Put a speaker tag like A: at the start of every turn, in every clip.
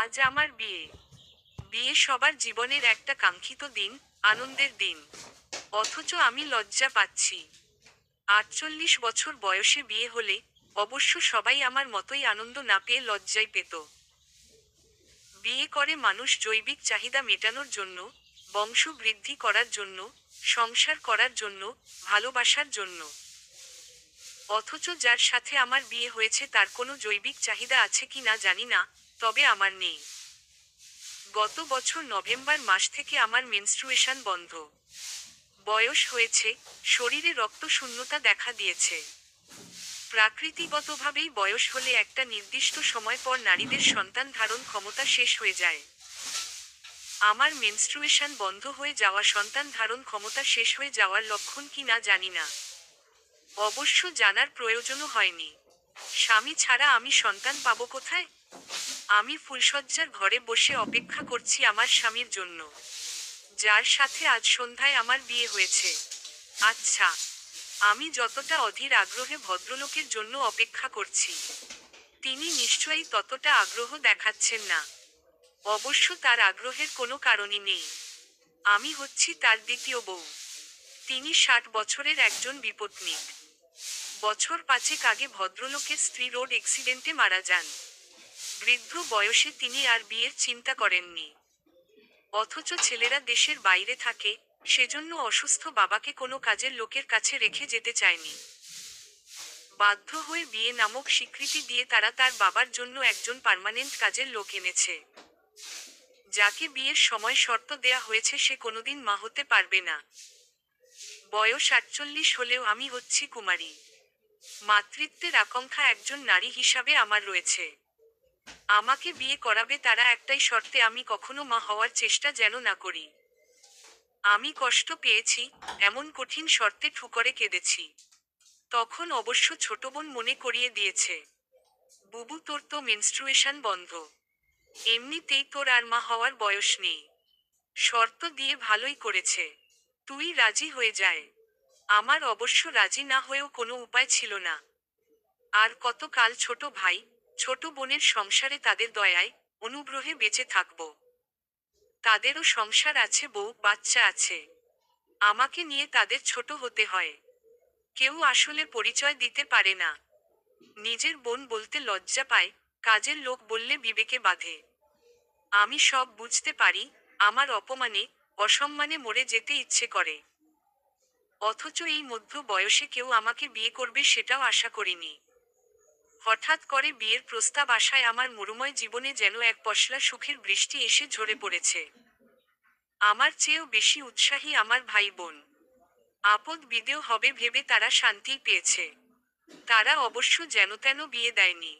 A: আজ আমার বিয়ে। বিয়ে সবার জীবনের একটা কাঙ্ক্ষিত দিন, আনন্দের দিন। অথচ আমি লজ্জা পাচ্ছি। ৪৮ বছর বয়সে বিয়ে হলে অবশ্য সবাই আমার মতোই আনন্দ না পেয়ে লজ্জায় পেত। বিয়ে করে মানুষ জৈবিক চাহিদা মেটানোর জন্য, বংশ বৃদ্ধি করার জন্য, সংসার করার জন্য, ভালোবাসার জন্য। অথচ যার সাথে আমার বিয়ে হয়েছে তার কোনো জৈবিক চাহিদা আছে কি না জানি না, তবে আমার নেই। গত বছর নভেম্বর মাস থেকে আমার মেনস্ট্রুয়েশন বন্ধ। বয়স হয়েছে, শরীরে রক্তশূন্যতা দেখা দিয়েছে। প্রাকৃতিকভাবেই বয়স হলে একটা নির্দিষ্ট সময় পর নারীদের সন্তান ধারণ ক্ষমতা শেষ হয়ে যায়। আমার মেনস্ট্রুয়েশন বন্ধ হয়ে যাওয়া সন্তান ধারণ ক্ষমতা শেষ হয়ে যাওয়ার লক্ষণ কি না জানি না। অবশ্য জানার প্রয়োজনও হয়নি। স্বামী ছাড়া আমি সন্তান পাবো কোথায়? আমি ফুলশয্যার ঘরে বসে অপেক্ষা করছি আমার স্বামীর জন্য, যার সাথে আজ সন্ধ্যায় আমার বিয়ে হয়েছে। আচ্ছা, আমি যতটা অধীর আগ্রহে ভদ্রলোকের জন্য অপেক্ষা করছি, তিনি নিশ্চয়ই ততটা আগ্রহ দেখাচ্ছেন না। অবশ্য তার আগ্রহের কোনো কারণই নেই। আমি হচ্ছি তার দ্বিতীয় বউ। তিনি 60 বছরের একজন বিপত্নিক। বছর 5 আগে ভদ্রলোকের স্ত্রী রোড অ্যাক্সিডেন্টে মারা যান। বৃদ্ধ বয়সে তিনি আর বিয়ের চিন্তা করেননি। অথচ ছেলেরা দেশের বাইরে থাকে, সেজন্য অসুস্থ বাবাকে কোনো কাজের লোকের কাছে রেখে যেতে চায়নি। বাধ্য হয়ে বিয়ে নামক স্বীকৃতি দিয়ে তারা তার বাবার জন্য একজন পার্মানেন্ট কাজের লোক এনেছে। যাকে বিয়ের সময় শর্ত দেয়া হয়েছে সে কোনোদিন মা হতে পারবে না। বয়স 48 হলেও আমি হচ্ছি কুমারী। মাতৃত্বের আকাঙ্ক্ষা একজন নারী হিসাবে আমার রয়েছে। আমাকে বিয়ে করাবে তারা একটাই শর্তে, আমি কখনো মা হওয়ার চেষ্টা যেন না করি। আমি কষ্ট পেয়েছি, এমন কঠিন শর্তে ঠুকরে কেঁদেছি। তখন অবশ্য ছোট বোন মনে করিয়ে দিয়েছে, বুবু তোর তো মেনস্ট্রুয়েশন বন্ধ, এমনিতেই তোর আর মা হওয়ার বয়স নেই। শর্ত দিয়ে ভালোই করেছে, তুই রাজি হয়ে যায়। আমার অবশ্য রাজি না হয়েও কোনো উপায় ছিল না। আর কতকাল ছোট ভাই, ছোট বোনের সংসারে তাদের দয়ায়, অনুগ্রহে বেঁচে থাকব। তাদেরও সংসার আছে, বউ বাচ্চা আছে। আমাকে নিয়ে তাদের ছোট হতে হয়। কেউ আসলে পরিচয় দিতে পারে না। নিজের বোন বলতে লজ্জা পায়, কাজের লোক বললে বিবেকে বাধে। আমি সব বুঝতে পারি, আমার অপমানে, অসম্মানে মরে যেতে ইচ্ছে করে। অথচ এই মধ্য বয়সে কেউ আমাকে বিয়ে করবে সেটাও আশা করিনি। হঠাৎ করে বিয়ের প্রস্তাব আসায় আমার মরুময় জীবনে যেন এক পশলা সুখের বৃষ্টি এসে ঝরে পড়েছে। আমার চেয়েও বেশি উৎসাহী আমার ভাই বোন। আপদ বিদেয় হবে ভেবে তারা শান্তিই পেয়েছে। তারা অবশ্য যেনতেন বিয়ে দেয়নি।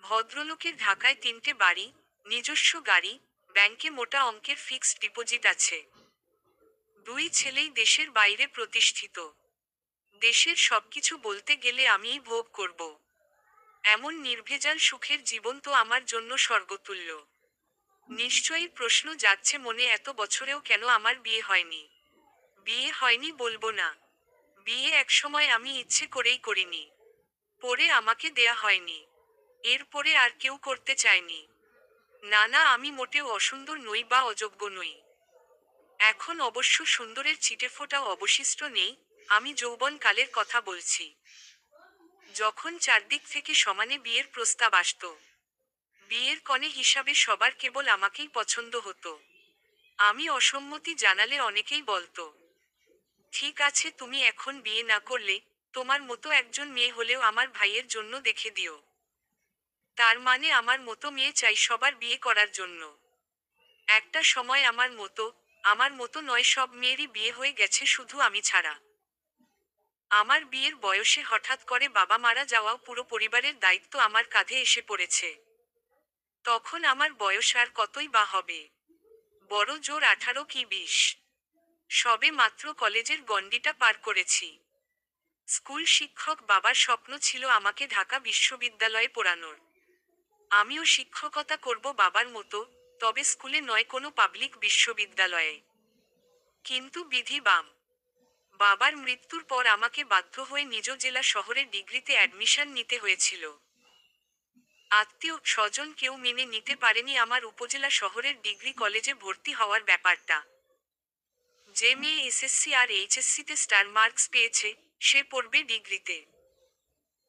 A: ভদ্রলোকের ঢাকায় 3টে বাড়ি, নিজস্ব গাড়ি, ব্যাংকে মোটা অঙ্কের ফিক্সড ডিপোজিট আছে। 2 ছেলেই দেশের বাইরে প্রতিষ্ঠিত। দেশের সবকিছু বলতে গেলে আমিই ভোগ করব। এমন নির্ভেজাল সুখের জীবন তো আমার জন্য স্বর্গতুল্য। নিশ্চয়ই প্রশ্ন যাচ্ছে মনে, এত বছরেও কেন আমার বিয়ে হয়নি? বিয়ে হয়নি বলবো না। বিয়ে একসময় আমি ইচ্ছে করেই করিনি। পরে আমাকে দেয়া হয়নি। এরপরে আর কেউ করতে চায়নি। না না, আমি মোটেও অসুন্দর নই বা অযোগ্য নই। এখন অবশ্য সুন্দরের ছিটেফোঁটাও অবশিষ্ট নেই, আমি যৌবনকালের কথা বলছি। যখন চারদিক থেকে সমানে বিয়ের প্রস্তাব আসতো, বিয়ের কনে হিসাবে সবার কেবল আমাকেই পছন্দ হতো। আমি অসম্মতি জানালে অনেকেই বলতো, ঠিক আছে তুমি এখন বিয়ে না করলে, তোমার মতো একজন মেয়ে হলেও আমার ভাইয়ের জন্য দেখে দিও। তার মানে আমার মতো মেয়ে চাই সবার বিয়ে করার জন্য। একটা সময় আমার মতো নয়, সব মেয়েরই বিয়ে হয়ে গেছে, শুধু আমি ছাড়া। আমার বিয়ের বয়সে হঠাৎ করে বাবা মারা যাওয়াও পুরো পরিবারের দায়িত্ব আমার কাঁধে এসে পড়েছে। তখন আমার বয়স আর কতই বা হবে? বড় জোর 18 কি 20। সবে মাত্র কলেজের গণ্ডিটা পার করেছি। স্কুল শিক্ষক বাবার স্বপ্ন ছিল আমাকে ঢাকা বিশ্ববিদ্যালয়ে পড়ানোর। আমিও শিক্ষকতা করব বাবার মতো, তবে স্কুলে নয়, কোনো পাবলিক বিশ্ববিদ্যালয়ে। কিন্তু বিধি বাম। বাবার মৃত্যুর পর আমাকে বাধ্য হয়ে নিজ জেলা শহরের ডিগ্রিতে অ্যাডমিশন নিতে হয়েছিল। আত্মীয় স্বজন কেউ মেনে নিতে পারেনি আমার উপজেলা শহরের ডিগ্রি কলেজে ভর্তি হওয়ার ব্যাপারটা। যে মেয়ে এসএসসি আর এইচএসসিতে স্টার মার্কস পেয়েছে, সে পড়বে ডিগ্রিতে।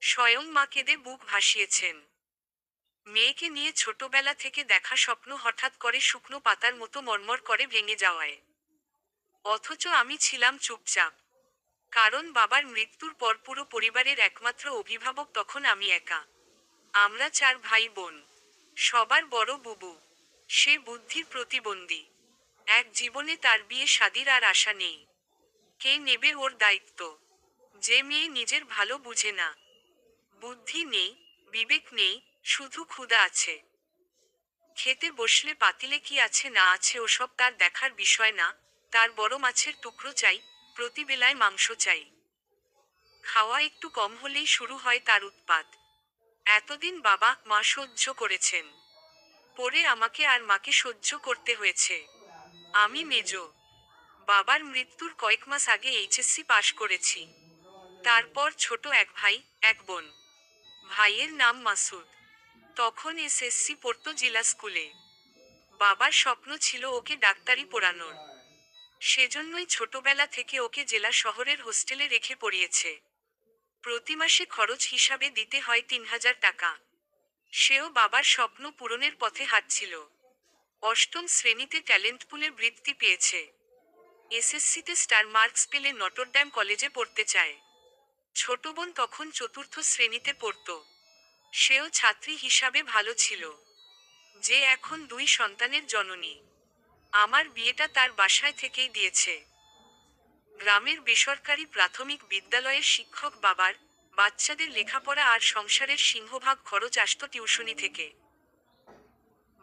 A: স্বয়ং মা কেঁদে বুক ভাসিয়েছেন। মেয়েকে নিয়ে ছোটবেলা থেকে দেখা স্বপ্ন হঠাৎ করে শুকনো পাতার মতো মরমর করে ভেঙে যাওয়ায়। অথচ আমি ছিলাম চুপচাপ। কারণ বাবার মৃত্যুর পর পুরো পরিবারের একমাত্র অভিভাবক তখন আমি একা। আমরা 4 ভাই বোন। সবার বড় বুবু। সে বুদ্ধির প্রতিবন্ধী। এক জীবনে তার বিয়ে শাদির আর আশা নেই। কে নেবে ওর দায়িত্ব? যে মেয়ে নিজের ভালো বুঝে না। বুদ্ধি নেই, বিবেক নেই, শুধু ক্ষুধা আছে। খেতে বসলে পাতিলে কি আছে না আছে ওসব তার দেখার বিষয় না। তার বড় মাছের টুকরো চাই, প্রতিবেলায় মাংস চাই। খাওয়া একটু কম হলেই শুরু হয় তার উৎপাত। এতদিন বাবা মা সহ্য করেছেন। পরে আমাকে আর মাকে সহ্য করতে হয়েছে। আমি মেজো। বাবার মৃত্যুর কয়েক মাস আগে এইচএসসি পাশ করেছি। তারপর ছোট এক ভাই, এক বোন। ভাইয়ের নাম মাসুদ। তখন এসএসসি পড়তো জেলা স্কুলে। বাবার স্বপ্ন ছিল ওকে ডাক্তারি পড়ানোর। সেজন্যই ছোটবেলা থেকে ওকে জেলা শহরের হোস্টেলে রেখে পড়িয়েছে। প্রতি মাসে খরচ হিসাবে দিতে হয় 3000 টাকা। সেও বাবার স্বপ্ন পূরণের পথে হাঁটছিল। অষ্টম শ্রেণীতে ট্যালেন্ট পুলে বৃত্তি পেয়েছে। এসএসসিতে স্টার মার্কস পেলে নটরডেম কলেজে পড়তে চায়। ছোট বোন তখন চতুর্থ শ্রেণীতে পড়তো। সেও ছাত্রী হিসাবে ভালো ছিল। যে এখন 2 সন্তানের জননী। আমার বিয়েটা তার বাসায় থেকেই দিয়েছে। গ্রামের বেসরকারি প্রাথমিক বিদ্যালয়ের শিক্ষক বাবার, বাচ্চাদের লেখাপড়া আর সংসারের সিংহভাগ খরচ আসতো টিউশনি থেকে।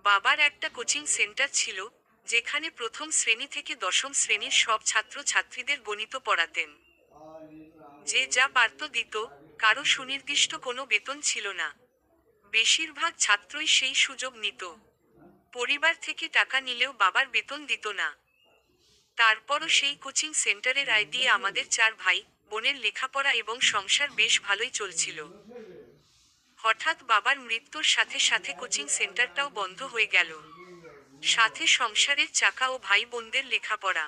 A: বাবার একটা কোচিং সেন্টার ছিল, যেখানে প্রথম শ্রেণী থেকে দশম শ্রেণীর সব ছাত্র ছাত্রীদের গণিত পড়াতেন। যে যা পারত দিত, কারো সুনির্দিষ্ট কোনো বেতন ছিল না। বেশিরভাগ ছাত্রই সেই সুযোগ নিত। পরিবার থেকে টাকা নিলেও বাবার বেতন দিত না। তারপরও সেই কোচিং সেন্টারের আয় দিয়ে আমাদের 4 ভাই বোনের লেখাপড়া এবং সংসার বেশ ভালোই চলছিল। হঠাৎ বাবার মৃত্যুর সাথে সাথে কোচিং সেন্টারটাও বন্ধ হয়ে গেল। সাথে সংসারের চাকা ও ভাই বোনদের লেখাপড়া।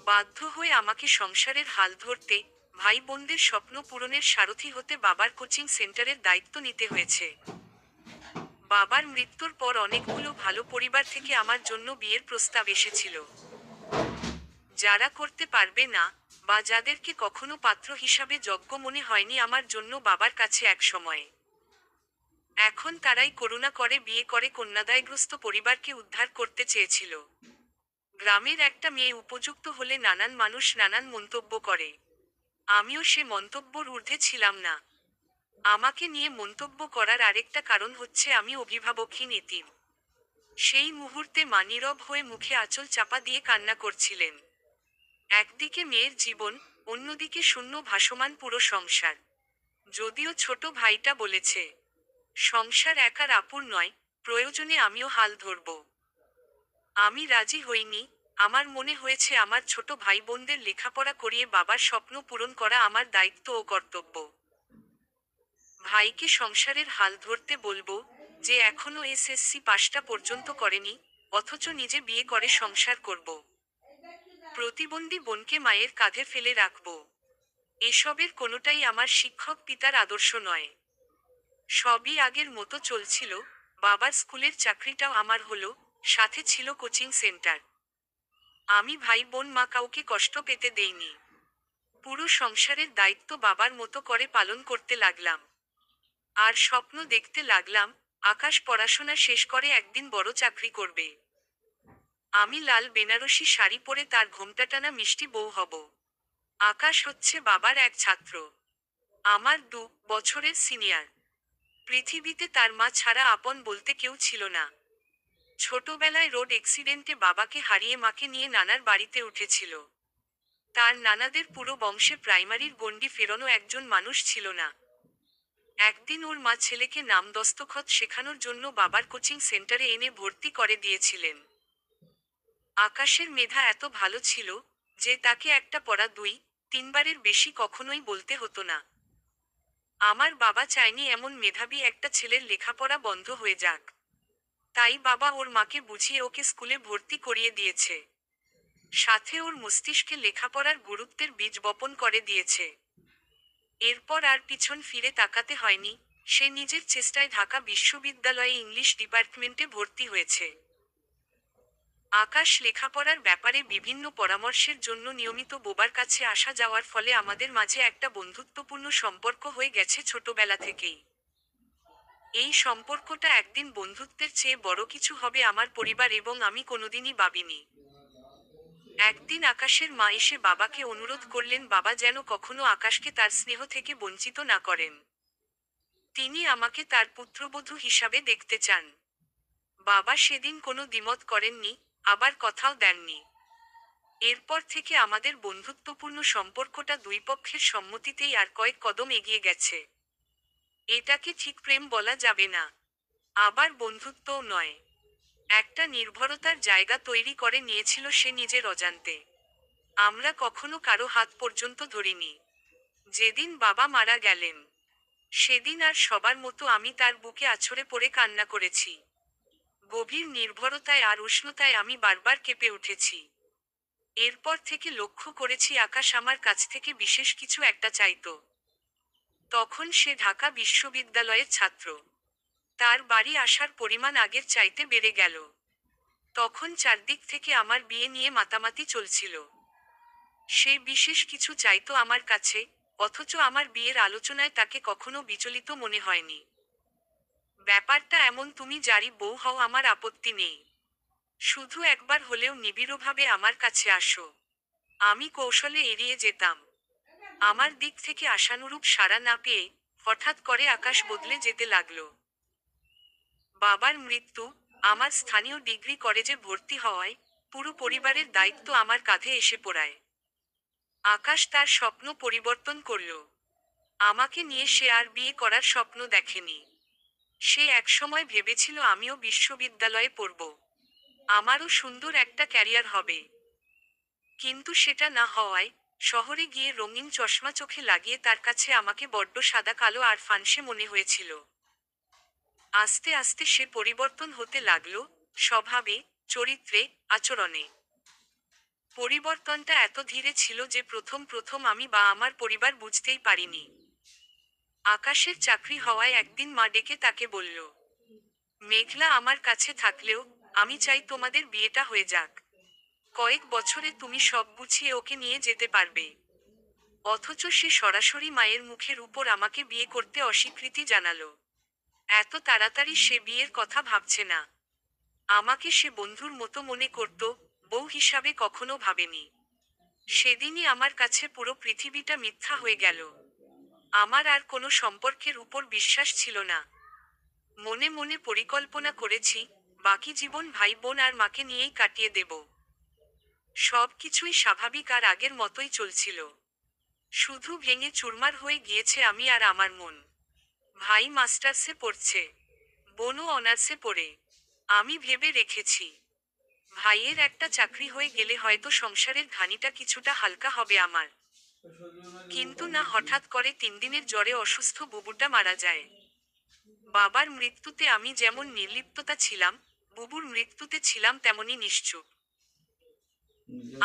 A: বাধ্য হয়ে আমাকে সংসারের হাল ধরতে, ভাই বোনদের স্বপ্ন পূরণের সারথি হতে বাবার কোচিং সেন্টারের দায়িত্ব নিতে হয়েছে। বাবার মৃত্যুর পর অনেকগুলো ভালো পরিবার থেকে আমার জন্য বিয়ের প্রস্তাব এসেছিল। যারা করতে পারবে না, বা যাদেরকে কখনো পাত্র হিসাবে যোগ্য মনে হয়নি আমার জন্য বাবার কাছে এক সময়ে, এখন তারাই করুণা করে বিয়ে করে কন্যাদায়গ্রস্ত পরিবারকে উদ্ধার করতে চেয়েছিল। গ্রামের একটা মেয়ে উপযুক্ত হলে নানান মানুষ নানান মন্তব্য করে। আমিও সে মন্তব্যর ঊর্ধ্বে ছিলাম না। আমাকে নিয়ে মন্তব্য করার আরেকটা কারণ হচ্ছে আমি অভিভাবকহীন এতিম। সেই মুহূর্তে মা নীরব হয়ে মুখে আঁচল চাপা দিয়ে কান্না করছিলেন। একদিকে মেয়ের জীবন, অন্যদিকে শূন্য ভাসমান পুরো সংসার। যদিও ছোট ভাইটা বলেছে, সংসার একার আপুর নয়, প্রয়োজনে আমিও হাল ধরব। আমি রাজি হইনি। আমার মনে হয়েছে আমার ছোট ভাই বোনদের লেখাপড়া করিয়ে বাবার স্বপ্ন পূরণ করা আমার দায়িত্ব ও কর্তব্য। ভাইকে সংসারের হাল ধরতে বলবো, যে এখনো এসএসসি পাশটা পর্যন্ত করেনি, অথচ নিজে বিয়ে করে সংসার করব। প্রতিবন্ধী বোনকে মায়ের কাঁধে ফেলে রাখব। এসবের কোনোটাই আমার শিক্ষক পিতার আদর্শ নয়। সবই আগের মতো চলছিল। বাবার স্কুলের চাকরিটাও আমার হলো, সাথে ছিল কোচিং সেন্টার। আমি ভাই বোন মা কাউকে কষ্ট পেতে দেইনি। পুরো সংসারের দায়িত্ব বাবার মতো করে পালন করতে লাগলাম। আর স্বপ্ন দেখতে লাগলাম, আকাশ পড়াশোনা শেষ করে একদিন বড় চাকরি করবে। আমি লাল বেনারসি শাড়ি পরে তার ঘোমটাটানা মিষ্টি বউ হব। আকাশ হচ্ছে বাবার এক ছাত্র। আমার 2 বছরের সিনিয়র। পৃথিবীতে তার মা ছাড়া আপন বলতে কেউ ছিল না। ছোটবেলায় রোড অ্যাক্সিডেন্টে বাবাকে হারিয়ে মাকে নিয়ে নানার বাড়িতে উঠেছিল। তার নানাদের পুরো বংশে প্রাইমারির গণ্ডি ফেরানো একজন মানুষ ছিল না। একদিন ওর মা ছেলেকে নাম দস্তখত শেখানোর জন্য বাবার কোচিং সেন্টারে এনে ভর্তি করে দিয়েছিলেন। আকাশের মেধা এত ভালো ছিল, যে তাকে একটা পড়া 2-3 বারের বেশি কখনোই বলতে হতো না। আমার বাবা চায়নি এমন মেধাবী একটা ছেলের লেখাপড়া বন্ধ হয়ে যাক। তাই বাবা ওর মাকে বুঝিয়ে ওকে স্কুলে ভর্তি করিয়ে দিয়েছে। সাথে ওর মস্তিষ্কে লেখাপড়ার গুরুত্বের বীজ বপন করে দিয়েছে। এরপর আর পিছন ফিরে তাকাতে হয়নি। সে নিজের চেষ্টায় ঢাকা বিশ্ববিদ্যালয়ে ইংলিশ ডিপার্টমেন্টে ভর্তি হয়েছে। আকাশ লেখাপড়ার ব্যাপারে বিভিন্ন পরামর্শের জন্য নিয়মিত বোবার কাছে আসা যাওয়ার ফলে আমাদের মাঝে একটা বন্ধুত্বপূর্ণ সম্পর্ক হয়ে গেছে ছোটবেলা থেকেই। এই সম্পর্কটা একদিন বন্ধুত্বের চেয়ে বড় কিছু হবে আমার পরিবার এবং আমি কোনোদিনই ভাবিনি। একদিন আকাশের মা এসে বাবাকে অনুরোধ করলেন বাবা যেন কখনো আকাশকে তার স্নেহ থেকে বঞ্চিত না করেন। তিনি আমাকে তার পুত্রবধূ হিসাবে দেখতে চান। বাবা সেদিন কোনো দ্বিমত করেননি, আবার কথাও দেননি। এরপর থেকে আমাদের বন্ধুত্বপূর্ণ সম্পর্কটা দুই পক্ষের সম্মতিতেই আর কয়েক কদম এগিয়ে গেছে। এটাকে ঠিক প্রেম বলা যাবে না, আবার বন্ধুত্বও নয়। একটা নির্ভরতার জায়গা তৈরি করে নিয়েছিল সে নিজের অজান্তে। আমরা কখনো কারো হাত পর্যন্ত ধরিনি। যেদিন বাবা মারা গেলেন, সেদিন আর সবার মতো আমি তার বুকে আছড়ে পড়ে কান্না করেছি। গভীর নির্ভরতায় আর উষ্ণতায় আমি বারবার কেঁপে উঠেছি। এরপর থেকে লক্ষ্য করেছি আকাশ আমার কাছ থেকে বিশেষ কিছু একটা চাইতো। তখন সে ঢাকা বিশ্ববিদ্যালয়ের ছাত্র। তার বাড়ি আসার পরিমাণ আগের চাইতে বেড়ে গেল। তখন চারদিক থেকে আমার বিয়ে নিয়ে মাতামাতি চলছিল। সে বিশেষ কিছু চাইতো আমার কাছে, অথচ আমার বিয়ের আলোচনায় তাকে কখনো বিচলিত মনে হয়নি। ব্যাপারটা এমন, তুমি যারই বউ হও আমার আপত্তি নেই, শুধু একবার হলেও নিবিড়ভাবে আমার কাছে আসো। আমি কৌশলে এড়িয়ে যেতাম। আমার দিক থেকে আশানুরূপ সাড়া না পেয়ে হঠাৎ করে আকাশ বদলে যেতে লাগলো। বাবার মৃত্যু, আমার স্থানীয় ডিগ্রি কলেজে ভর্তি হওয়ায় পুরো পরিবারের দায়িত্ব আমার কাঁধে এসে পড়ায়। আকাশ তার স্বপ্ন পরিবর্তন করল। আমাকে নিয়ে সে আর বিয়ে করার স্বপ্ন দেখেনি। সে একসময় ভেবেছিল আমিও বিশ্ববিদ্যালয়ে পড়ব, আমারও সুন্দর একটা ক্যারিয়ার হবে। কিন্তু সেটা না হওয়ায় শহরে গিয়ে রঙিন চশমা চোখে লাগিয়ে তার কাছে আমাকে বড্ড সাদা কালো আর ফানসে মনে হয়েছিল। আস্তে আস্তে সে পরিবর্তন হতে লাগলো, স্বভাবে, চরিত্রে, আচরণে। পরিবর্তনটা এত ধীরে ছিল যে প্রথম প্রথম আমি বা আমার পরিবার বুঝতেই পারিনি। আকাশের চাকরি হওয়ায় একদিন মা ডেকে তাকে বলল, মেঘলা আমার কাছে থাকলেও আমি চাই তোমাদের বিয়েটা হয়ে যাক। কয়েক বছরে তুমি সব গুছিয়ে ওকে নিয়ে যেতে পারবে। অথচ সে সরাসরি মায়ের মুখের উপর আমাকে বিয়ে করতে অস্বীকৃতি জানালো। এত তাড়াতাড়ি সে বিয়ের কথা ভাবছে না। আমাকে সে বন্ধুর মতো মনে করত, বউ হিসাবে কখনো ভাবেনি। সেদিনই আমার কাছে পুরো পৃথিবীটা মিথ্যা হয়ে গেল। আমার আর কোনো সম্পর্কের উপর বিশ্বাস ছিল না। মনে মনে পরিকল্পনা করেছি, বাকি জীবন ভাই বোন আর মাকে নিয়েই কাটিয়ে দেব। সব কিছুই স্বাভাবিক আর আগের মতোই চলছিল। শুধু ভেঙে চুরমার হয়ে গিয়েছে আমি আর আমার মন। ভাই মাস্টার্সে পড়ছে, বোনও অনার্সে পড়ে। আমি ভেবে রেখেছি, ভাইয়ের একটা চাকরি হয়ে গেলে হয়তো সংসারের ঘানিটা কিছুটা হালকা হবে আমার। কিন্তু না, হঠাৎ করে 3 দিনের জ্বরে অসুস্থ বুবুটা মারা যায়। বাবার মৃত্যুতে আমি যেমন নির্লিপ্ততা ছিলাম, বুবুর মৃত্যুতে ছিলাম তেমনই নিশ্চুপ।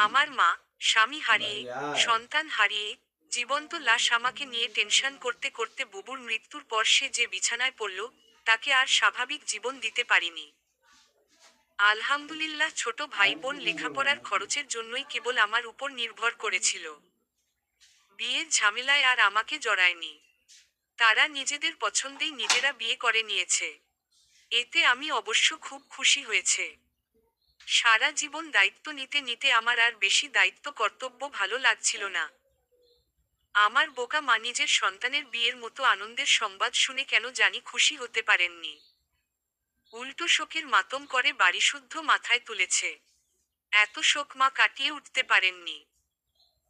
A: আমার মা, স্বামী হারিয়ে, সন্তান হারিয়ে, জীবন্ত লাশ আমাকে নিয়ে টেনশন করতে করতে বুবুর মৃত্যুর পর সে যে বিছানায় পড়ল, তাকে আর স্বাভাবিক জীবন দিতে পারিনি। আলহামদুলিল্লাহ, ছোট ভাই বোন লেখাপড়ার খরচের জন্যই কেবল আমার উপর নির্ভর করেছিল। বিয়ের ঝামেলায় আর আমাকে জড়ায়নি। তারা নিজেদের পছন্দেই নিজেরা বিয়ে করে নিয়েছে। এতে আমি অবশ্য খুব খুশি হয়েছে। সারা জীবন দায়িত্ব নিতে নিতে আমার আর বেশি দায়িত্ব কর্তব্য ভালো লাগছিল না। আমার বোকা মা নিজের সন্তানের বিয়ের মতো আনন্দের সংবাদ শুনে কেন জানি খুশি হতে পারেননি। উল্টো শোকের মাতম করে বাড়িশুদ্ধ মাথায় তুলেছে। এত শোক মা কাটিয়ে উঠতে পারেননি।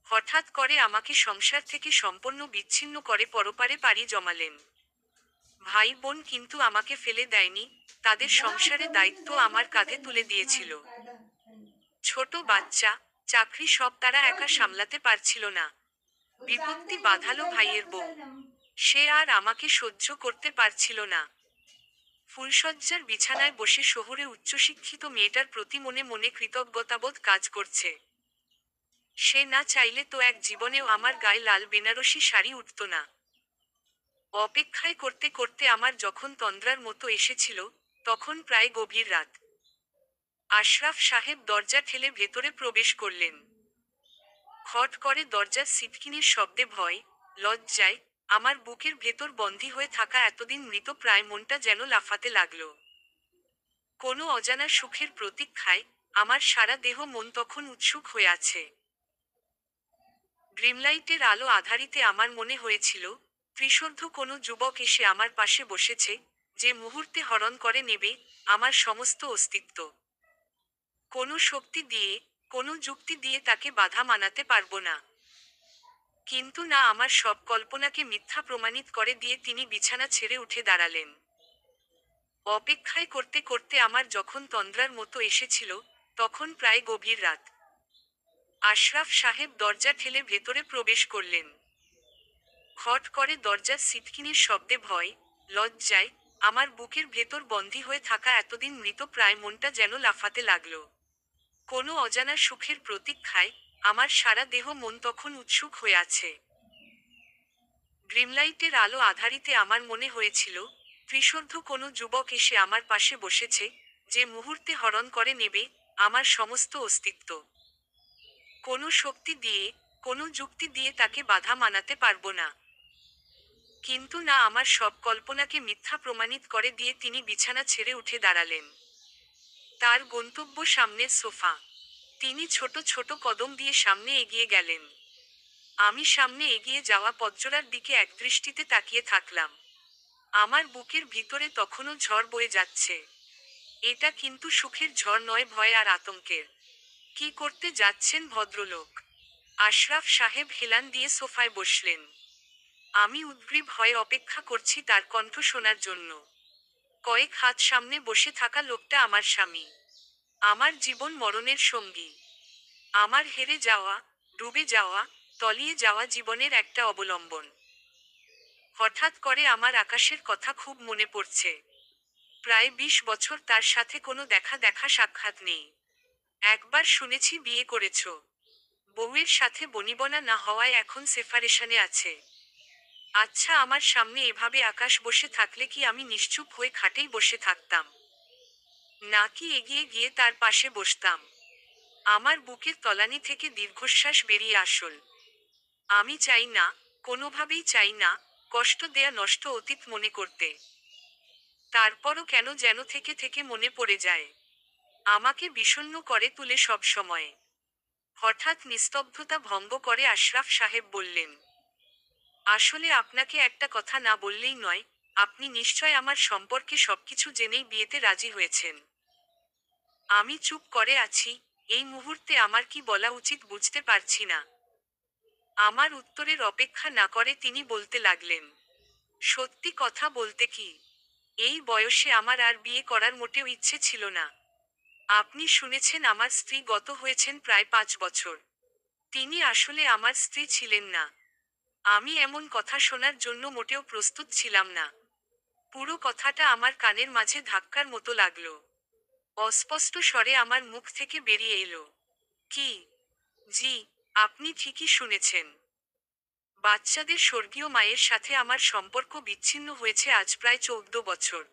A: হঠাৎ করে আমাকে সংসার থেকে সম্পূর্ণ বিচ্ছিন্ন করে পরপারে পাড়ি জমালেন। ভাই বোন কিন্তু আমাকে ফেলে দেয়নি, তাদের সংসারে দায়িত্ব আমার কাঁধে তুলে দিয়েছিল। ছোট বাচ্চা, চাকরি সব তারা একা সামলাতে পারছিল না। বিপত্তি বাধালো ভাইয়ের বউ। সে আর আমাকে সহ্য করতে পারছিল না। ফুলশয্যার বিছানায় বসে শহুরে উচ্চশিক্ষিত মেয়েটার প্রতি মনে মনে কৃতজ্ঞতাবোধ কাজ করছে। সে না চাইলে তো এক জীবনেও আমার গায়ে লাল বেনারসি শাড়ি উঠত না। অপেক্ষায় করতে করতে আমার যখন তন্দ্রার মতো এসেছিল, তখন প্রায় গভীর রাত। আশরাফ সাহেব দরজা ঠেলে ভেতরে প্রবেশ করলেন। খট করে দরজার সিটকিনির শব্দে ভয়, লজ্জায় আমার বুকের ভেতর বন্দী হয়ে থাকা এতদিন মৃত প্রায় মনটা যেন লাফাতে লাগলো। কোনো অজানা সুখের প্রতীক্ষায় আমার সারা দেহ মন তখন উৎসুক হয়ে আছে। ড্রিমলাইটের আলো আধারিতে আমার মনে হয়েছিল, ত্রিশোর্ধ্ব কোনো যুবক এসে আমার পাশে বসেছে, যে মুহূর্তে হরণ করে নেবে আমার সমস্ত অস্তিত্ব। কোনো শক্তি দিয়ে, কোনো যুক্তি দিয়ে তাকে বাধা মানাতে পারবো না। কিন্তু না, আমার সব কল্পনাকে মিথ্যা প্রমাণিত করে দিয়ে তিনি বিছানা ছেড়ে উঠে দাঁড়ালেন। অপেক্ষায় করতে করতে আমার যখন তন্দ্রার মতো এসেছিল, তখন প্রায় গভীর রাত। আশরাফ সাহেব দরজা ঠেলে ভেতরে প্রবেশ করলেন। খট করে দরজার সিটকিনির শব্দে ভয়, লজ্জায় আমার বুকের ভেতর বন্দী হয়ে থাকা এতদিন মৃত প্রায় মনটা যেন লাফাতে লাগলো। কোনো অজানা সুখের প্রতীক্ষায় আমার সারা দেহ মন তখন উৎসুক হয়ে আছে। ড্রিমলাইটের আলো আধারিতে আমার মনে হয়েছিল, ত্রিশোর্ধ্ব কোনো যুবক এসে আমার পাশে বসেছে, যে মুহূর্তে হরণ করে নেবে আমার সমস্ত অস্তিত্ব। কোনো শক্তি দিয়ে, কোনো যুক্তি দিয়ে তাকে বাধা মানাতে পারবো না। কিন্তু না, আমার সব কল্পনাকে মিথ্যা প্রমাণিত করে দিয়ে তিনি বিছানা ছেড়ে উঠে দাঁড়ালেন। তার গন্তব্য সামনের সোফা। তিনি ছোট ছোট কদম দিয়ে সামনে এগিয়ে গেলেন। আমি সামনে এগিয়ে যাওয়া পথচলার দিকে একদৃষ্টিতে তাকিয়ে থাকলাম। আমার বুকের ভিতরে তখনও ঝড় বয়ে যাচ্ছে। এটা কিন্তু সুখের ঝড় নয়, ভয় আর আতঙ্কের। কি করতে যাচ্ছেন ভদ্রলোক? আশরাফ সাহেব হেলান দিয়ে সোফায় বসলেন। আমি উদ্গ্রীব হয়ে অপেক্ষা করছি তার কণ্ঠ শোনার জন্য। কয়েক হাত সামনে বসে থাকা লোকটা আমার স্বামী, আমার জীবন মরণের সঙ্গী, আমার হেরে যাওয়া, ডুবে যাওয়া, তলিয়ে যাওয়া জীবনের একটা অবলম্বন। হঠাৎ করে আমার আকাশের কথা খুব মনে পড়ছে। প্রায় 20 বছর তার সাথে কোনো দেখা সাক্ষাৎ নেই। একবার শুনেছি বিয়ে করেছ। বউয়ের সাথে বনিবনা না হওয়ায় এখন সেপারেশনে আছে। আচ্ছা, আমার সামনে এভাবে আকাশ বসে থাকলে কি আমি নিশ্চুপ হয়ে খাটেই বসে থাকতাম, নাকি এগিয়ে গিয়ে তার পাশে বসতাম? আমার বুকের তলানি থেকে দীর্ঘশ্বাস বেরিয়ে আসল। আমি চাই না, কোনোভাবেই চাই না, কষ্ট দেয়া নষ্ট অতীত মনে করতে। তারপরও কেন যেন থেকে থেকে মনে পড়ে যায়। আমাকে বিষণ্ণ করে তুলে সব সময়। হঠাৎ নিস্তব্ধতা ভঙ্গ করে আশরাফ সাহেব বললেন, আসলে আপনাকে একটা কথা না বললেই নয়, আপনি নিশ্চয় আমার সম্পর্কে সবকিছু জেনেই বিয়েতে রাজি হয়েছেন। আমি চুপ করে আছি, এই মুহূর্তে আমার কি বলা উচিত বুঝতে পারছি না। আমার উত্তরের অপেক্ষা না করে তিনি বলতে লাগলেন, সত্যি কথা বলতে কি, এই বয়সে আমার আর বিয়ে করার মোটেও ইচ্ছে ছিল না। আপনি শুনেছেন আমার স্ত্রী গত হয়েছেন প্রায় 5 বছর। তিনি আসলে আমার স্ত্রী ছিলেন না। আমি এমন কথা শোনার জন্য মোটেও প্রস্তুত ছিলাম না। পুরো কথাটা আমার কানের মাঝে ধাক্কার মতো লাগলো। অস্পষ্ট স্বরে আমার মুখ থেকে বেরিয়ে এলো, কি? জি, আপনি ঠিকই শুনেছেন। বাচ্চাদের স্বর্গীয় মায়ের সাথে আমার সম্পর্ক বিচ্ছিন্ন হয়েছে আজ প্রায় 14 বছর।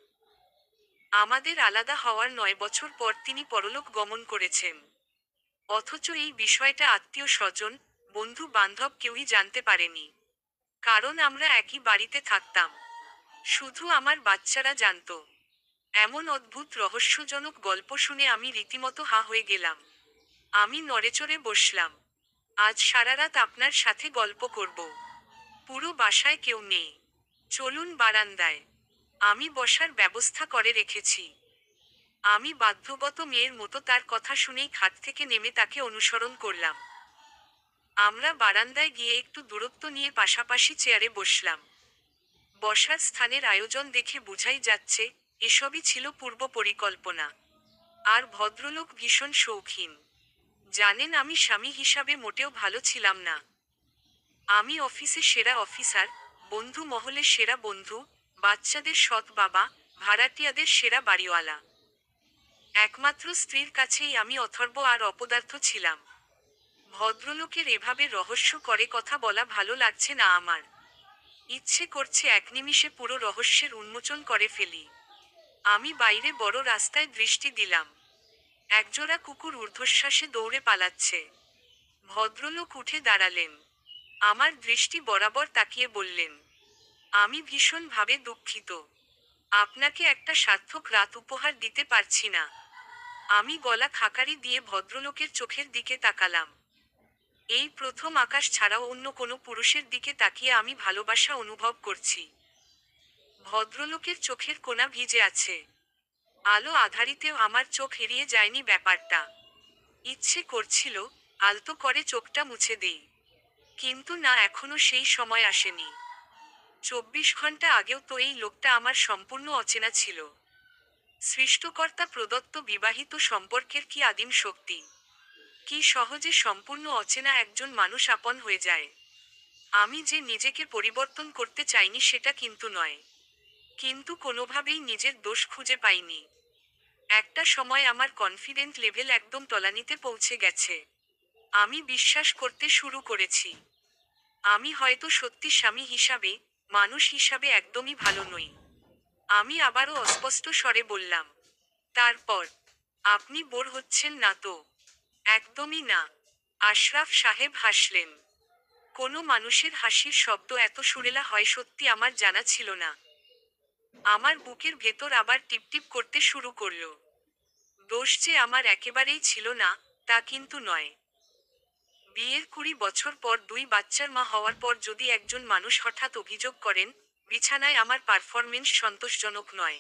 A: আমাদের আলাদা হওয়ার 9 বছর পর তিনি পরলোক গমন করেছেন। অথচ এই বিষয়টা আত্মীয় স্বজন, বন্ধু বান্ধব কেউই জানতে পারেনি। কারণ আমরা একই বাড়িতে থাকতাম। শুধু আমার বাচ্চারা জানতো। এমন অদ্ভুত রহস্যজনক গল্প শুনে আমি রীতিমতো হা হয়ে গেলাম। আমি নড়েচড়ে বসলাম। আজ সারা রাত আপনার সাথে গল্প করব। পুরো বাসায় কেউ নেই। চলুন বারান্দায়। আমি বসার ব্যবস্থা করে রেখেছি। আমি বাধ্যগত মেয়ের মতো তার কথা শুনেই খাট থেকে নেমে তাকে অনুসরণ করলাম। আমরা বারান্দায় গিয়ে একটু দূরত্ব নিয়ে পাশাপাশি চেয়ারে বসলাম। বসার স্থানের আয়োজন দেখে বোঝাই যাচ্ছে, এসবই ছিল পূর্ব পরিকল্পনা। আর ভদ্রলোক ভীষণ শৌখিন। জানেন, আমি স্বামী হিসাবে মোটেও ভালো ছিলাম না। আমি অফিসে সেরা অফিসার, বন্ধু মহলের সেরা বন্ধু, বাচ্চাদের সৎ বাবা, ভাড়াটিয়াদের সেরা বাড়িওয়ালা। একমাত্র স্ত্রীর কাছেই আমি অথর্ব আর অপদার্থ ছিলাম। ভদ্রলোকের এভাবে রহস্য করে কথা বলা ভালো লাগছে না আমার। ইচ্ছে করছে এক নিমিষে পুরো রহস্যের উন্মোচন করে ফেলি। আমি বাইরে বড় রাস্তায় দৃষ্টি দিলাম। একজোড়া কুকুর ঊর্ধ্বশ্বাসে দৌড়ে পালাচ্ছে। ভদ্রলোক উঠে দাঁড়ালেন। আমার দৃষ্টি বরাবর তাকিয়ে বললেন, আমি ভীষণভাবে দুঃখিত। আপনাকে একটা সার্থক রাত উপহার দিতে পারছি না। আমি গলা খাকারি দিয়ে ভদ্রলোকের চোখের দিকে তাকালাম। এই প্রথম আকাশ ছাড়াও অন্য কোনো পুরুষের দিকে তাকিয়ে আমি ভালোবাসা অনুভব করছি। ভদ্রলোকের চোখের কোণা ভিজে আছে। আলো আধারিতেও আমার চোখ এড়িয়ে যায়নি ব্যাপারটা। ইচ্ছে করছিল আলতো করে চোখটা মুছে দেই, কিন্তু না, এখনো সেই সময় আসেনি। 24 ঘন্টা আগেও তো এই লোকটা আমার সম্পূর্ণ অচেনা ছিল। সৃষ্টিকর্তা প্রদত্ত বিবাহিত সম্পর্কের কি আদিম শক্তি! কি সহজে সম্পূর্ণ অচেনা একজন মানুষ আপন হয়ে যায়। আমি যে নিজেকে পরিবর্তন করতে চাইনি সেটা কিন্তু নয়, কিন্তু কোনোভাবেই নিজের দোষ খুঁজে পাইনি। একটা সময় আমার কনফিডেন্ট লেভেল একদম তলানিতে পৌঁছে গেছে। আমি বিশ্বাস করতে শুরু করেছি আমি হয়তো সত্যি স্বামী হিসাবে, মানুষ হিসাবে একদমই ভালো নই। আমি আবারও অস্পষ্ট স্বরে বললাম, তারপর? আপনি বোর হচ্ছেন না তো? একদমই না। আশরাফ সাহেব হাসলেন। কোনো মানুষের হাসির শব্দ এত সুরেলা হয় সত্যি আমার জানা ছিল না। আমার বুকের ভেতর আবার টিপটিপ করতে শুরু করলো। দোষ যে আমার একেবারেই ছিল না, তা কিন্তু নয়। বিয়ের 20 বছর পর 2 বাচ্চার মা হওয়ার পর যদি একজন মানুষ হঠাৎ অভিযোগ করেন, বিছানায় আমার পারফরমেন্স সন্তোষজনক নয়,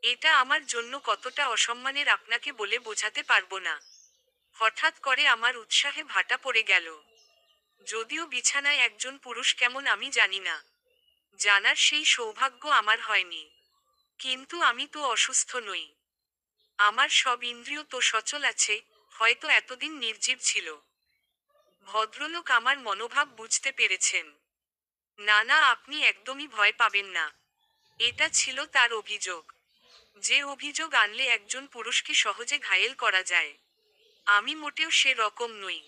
A: এটা আমার জন্য কতটা অসম্মানের আপনাকে বলে বোঝাতে পারবো না। হঠাৎ করে আমার উৎসাহে ভাটা পড়ে গেল। যদিও বিছানায় একজন পুরুষ কেমন আমি জানি না, জানার সেই সৌভাগ্য আমার হয়নি। কিন্তু আমি তো অসুস্থ নই। আমার সব ইন্দ্রিয় তো সচল আছে, হয়তো এতদিন নির্জীব ছিল। ভদ্রলোক আমার মনোভাব বুঝতে পেরেছেন। না না, আপনি একদমই ভয় পাবেন না। এটা ছিল তার অভিযোগ। যে অভিযোগ আনলে একজন পুরুষকে সহজে ঘায়েল করা যায়। আমি মোটেও সে রকম নই।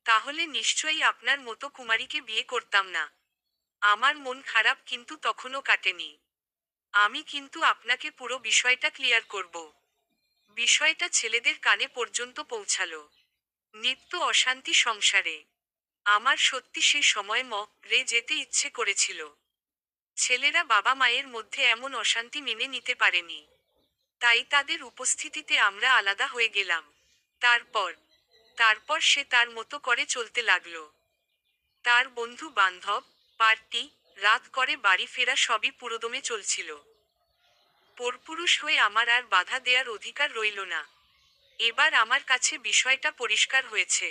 A: তাহলে নিশ্চয়ই আপনার মতো কুমারীকে বিয়ে করতাম না। আমার মন খারাপ কিন্তু তখনও কাটেনি। আমি কিন্তু আপনাকে পুরো বিষয়টা ক্লিয়ার করব। বিষয়টা ছেলেদের কানে পর্যন্ত পৌঁছালো। নিত্য অশান্তি সংসারে। আমার সত্যি সে সময় রে যেতে ইচ্ছে করেছিল। ছেলেরা বাবা মায়ের মধ্যে এমন অশান্তি মেনে নিতে পারেনি। তাই তাদের উপস্থিতিতে আমরা আলাদা হয়ে গেলাম। তারপর তারপর সে তার মতো করে চলতে লাগলো। তার বন্ধু বান্ধব, পার্টি, রাত করে বাড়ি ফেরা সবই পুরোদমে চলছিল। পরপুরুষ হয়ে আমার আর বাধা দেয়ার অধিকার রইল না। এবার আমার কাছে বিষয়টা পরিষ্কার হয়েছে।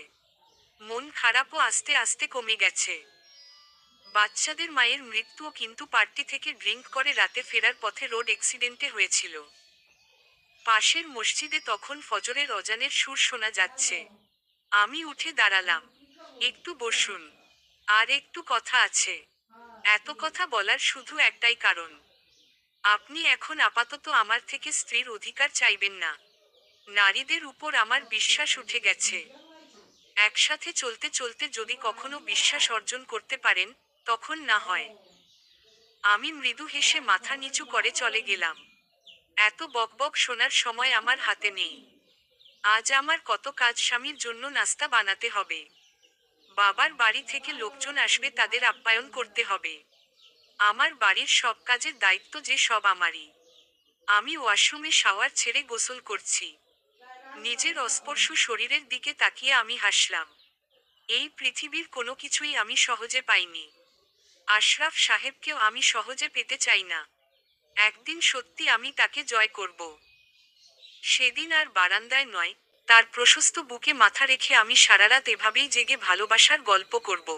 A: মন খারাপও আস্তে আস্তে কমে গেছে। বাচ্চাদের মায়ের মৃত্যুও কিন্তু পার্টি থেকে ড্রিঙ্ক করে রাতে ফেরার পথে রোড অ্যাক্সিডেন্টে হয়েছিল। পাশের মসজিদে তখন ফজরের অজানের সুর শোনা যাচ্ছে। আমি উঠে দাঁড়ালাম। একটু বসুন, আর একটু কথা আছে। এত কথা বলার শুধু একটাই কারণ। আপনি এখন আপাতত আমার থেকে স্ত্রীর অধিকার চাইবেন না। নারীদের উপর আমার বিশ্বাস উঠে গেছে। একসাথে চলতে চলতে যদি কখনো বিশ্বাস অর্জন করতে পারেন, তখন না হয়। আমি মৃদু হেসে মাথা নিচু করে চলে গেলাম। এত বকবক শোনার সময় আমার হাতে নেই। আজ আমার কত কাজ, স্বামীর জন্য নাস্তা বানাতে হবে। বাবার বাড়ি থেকে লোকজন আসবে, তাদের আপ্যায়ন করতে হবে। আমার বাড়ির সব কাজের দায়িত্ব যে সব আমারই। আমি ওয়াশরুমে শাওয়ার ছেড়ে গোসল করছি। নিজের অস্পর্শ শরীরের দিকে তাকিয়ে আমি হাসলাম। এই পৃথিবীর কোনো কিছুই আমি সহজে পাইনি। আশরাফ সাহেবকেও আমি সহজে পেতে চাই না। একদিন সত্যি আমি তাকে জয় করব। সেদিন আর বারান্দায় নয়, তার প্রশস্ত বুকে মাথা রেখে আমি সারারাত এভাবেই জেগে ভালোবাসার গল্প করব।